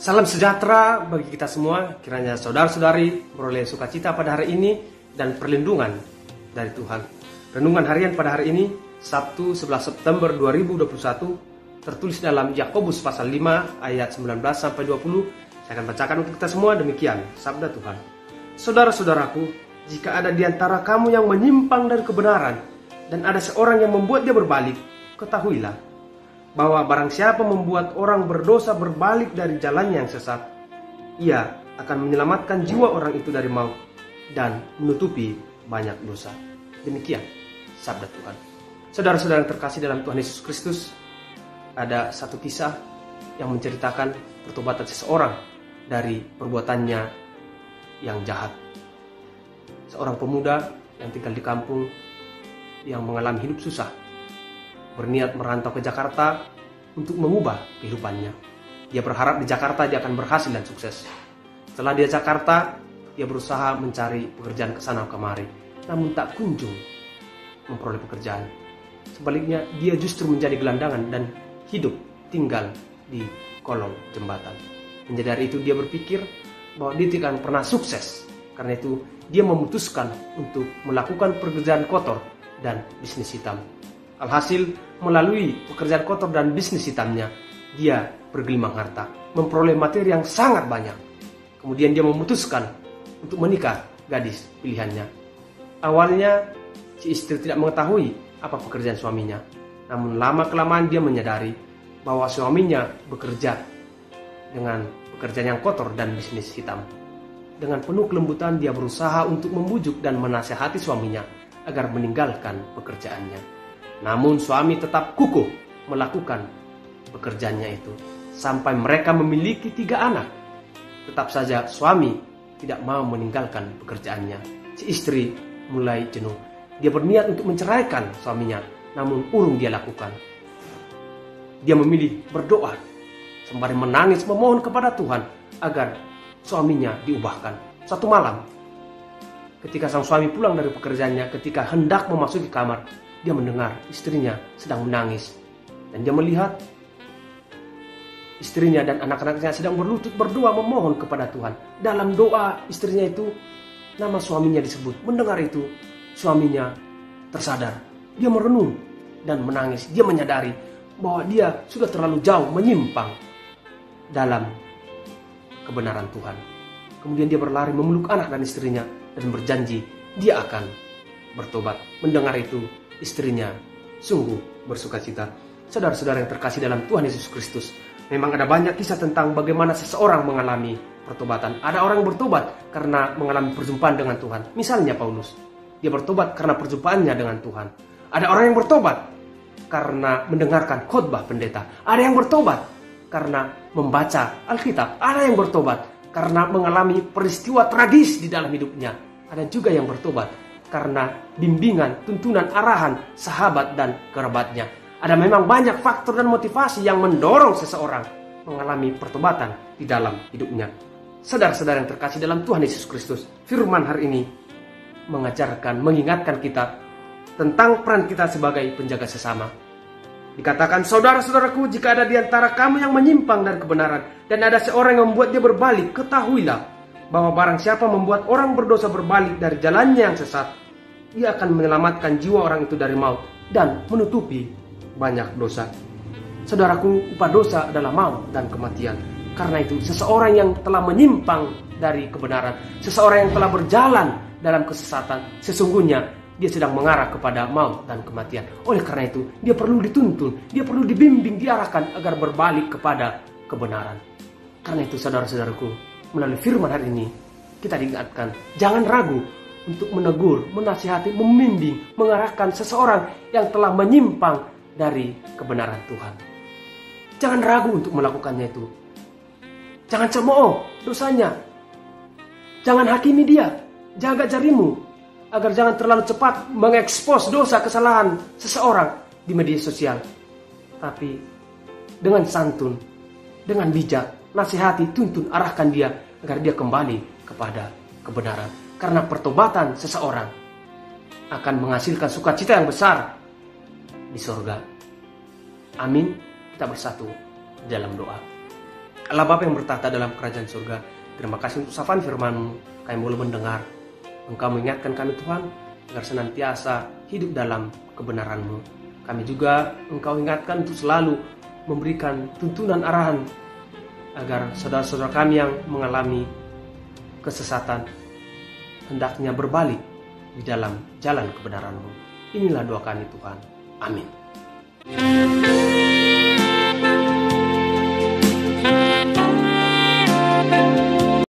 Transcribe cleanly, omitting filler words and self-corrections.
Salam sejahtera bagi kita semua. Kiranya saudara-saudari beroleh sukacita pada hari ini dan perlindungan dari Tuhan. Renungan harian pada hari ini, Sabtu 11 September 2021, tertulis dalam Yakobus pasal 5 ayat 19 sampai 20. Saya akan bacakan untuk kita semua. Demikian sabda Tuhan. Saudara-saudaraku, jika ada di antara kamu yang menyimpang dari kebenaran dan ada seorang yang membuat dia berbalik, ketahuilah bahwa barang siapa membuat orang berdosa berbalik dari jalannya yang sesat, ia akan menyelamatkan jiwa orang itu dari maut dan menutupi banyak dosa. Demikian sabda Tuhan. Saudara-saudara yang terkasih dalam Tuhan Yesus Kristus, ada satu kisah yang menceritakan pertobatan seseorang dari perbuatannya yang jahat. Seorang pemuda yang tinggal di kampung yang mengalami hidup susah, berniat merantau ke Jakarta untuk mengubah kehidupannya. Dia berharap di Jakarta dia akan berhasil dan sukses. Setelah dia Jakarta, dia berusaha mencari pekerjaan ke sana kemari, namun tak kunjung memperoleh pekerjaan. Sebaliknya, dia justru menjadi gelandangan dan hidup tinggal di kolong jembatan. Menjadi dari itu dia berpikir bahwa dia tidak akan pernah sukses. Karena itu dia memutuskan untuk melakukan pekerjaan kotor dan bisnis hitam. Alhasil, melalui pekerjaan kotor dan bisnis hitamnya, dia bergelimang harta, memperoleh materi yang sangat banyak. Kemudian dia memutuskan untuk menikah gadis pilihannya. Awalnya, si istri tidak mengetahui apa pekerjaan suaminya. Namun lama-kelamaan dia menyadari bahwa suaminya bekerja dengan pekerjaan yang kotor dan bisnis hitam. Dengan penuh kelembutan dia berusaha untuk membujuk dan menasihati suaminya agar meninggalkan pekerjaannya. Namun suami tetap kukuh melakukan pekerjaannya itu sampai mereka memiliki 3 anak. Tetap saja suami tidak mau meninggalkan pekerjaannya. Si istri mulai jenuh. Dia berniat untuk menceraikan suaminya, namun urung dia lakukan. Dia memilih berdoa sembari menangis memohon kepada Tuhan agar suaminya diubahkan. Suatu malam, ketika sang suami pulang dari pekerjaannya, ketika hendak memasuki kamar, dia mendengar istrinya sedang menangis. Dan dia melihat istrinya dan anak-anaknya sedang berlutut berdoa memohon kepada Tuhan. Dalam doa istrinya itu, nama suaminya disebut. Mendengar itu, suaminya tersadar. Dia merenung dan menangis. Dia menyadari bahwa dia sudah terlalu jauh menyimpang dalam kebenaran Tuhan. Kemudian dia berlari memeluk anak dan istrinya dan berjanji dia akan bertobat. Mendengar itu, istrinya sungguh bersukacita. Saudara-saudara yang terkasih dalam Tuhan Yesus Kristus, memang ada banyak kisah tentang bagaimana seseorang mengalami pertobatan. Ada orang yang bertobat karena mengalami perjumpaan dengan Tuhan. Misalnya Paulus, dia bertobat karena perjumpaannya dengan Tuhan. Ada orang yang bertobat karena mendengarkan khotbah pendeta. Ada yang bertobat karena membaca Alkitab. Ada yang bertobat karena mengalami peristiwa tragis di dalam hidupnya. Ada juga yang bertobat karena bimbingan, tuntunan, arahan sahabat dan kerabatnya. Ada memang banyak faktor dan motivasi yang mendorong seseorang mengalami pertobatan di dalam hidupnya. Saudara-saudara yang terkasih dalam Tuhan Yesus Kristus, firman hari ini mengajarkan, mengingatkan kita tentang peran kita sebagai penjaga sesama. Dikatakan, saudara-saudaraku, jika ada di antara kamu yang menyimpang dari kebenaran dan ada seorang yang membuat dia berbalik, ketahuilah bahwa barang siapa membuat orang berdosa berbalik dari jalannya yang sesat, ia akan menyelamatkan jiwa orang itu dari maut dan menutupi banyak dosa. Saudaraku, upah dosa adalah maut dan kematian. Karena itu, seseorang yang telah menyimpang dari kebenaran, seseorang yang telah berjalan dalam kesesatan, sesungguhnya dia sedang mengarah kepada maut dan kematian. Oleh karena itu, dia perlu dituntun, dia perlu dibimbing, diarahkan agar berbalik kepada kebenaran. Karena itu, saudara-saudaraku, melalui firman hari ini, kita diingatkan, jangan ragu untuk menegur, menasihati, membimbing, mengarahkan seseorang yang telah menyimpang dari kebenaran Tuhan. Jangan ragu untuk melakukannya itu. Jangan cemooh dosanya. Jangan hakimi dia. Jaga jarimu agar jangan terlalu cepat mengekspos dosa kesalahan seseorang di media sosial. Tapi dengan santun, dengan bijak, nasihati, tuntun, arahkan dia agar dia kembali kepada kebenaran. Karena pertobatan seseorang akan menghasilkan sukacita yang besar di sorga. Amin. Kita bersatu dalam doa. Allah Bapa yang bertahta dalam kerajaan surga, terima kasih untuk sapaan firman-Mu. Kami boleh mendengar. Engkau mengingatkan kami Tuhan, agar senantiasa hidup dalam kebenaran-Mu. Kami juga Engkau ingatkan untuk selalu memberikan tuntunan arahan, agar saudara-saudara kami yang mengalami kesesatan hendaknya berbalik di dalam jalan kebenaran-Mu. Inilah doa kami Tuhan. Amin.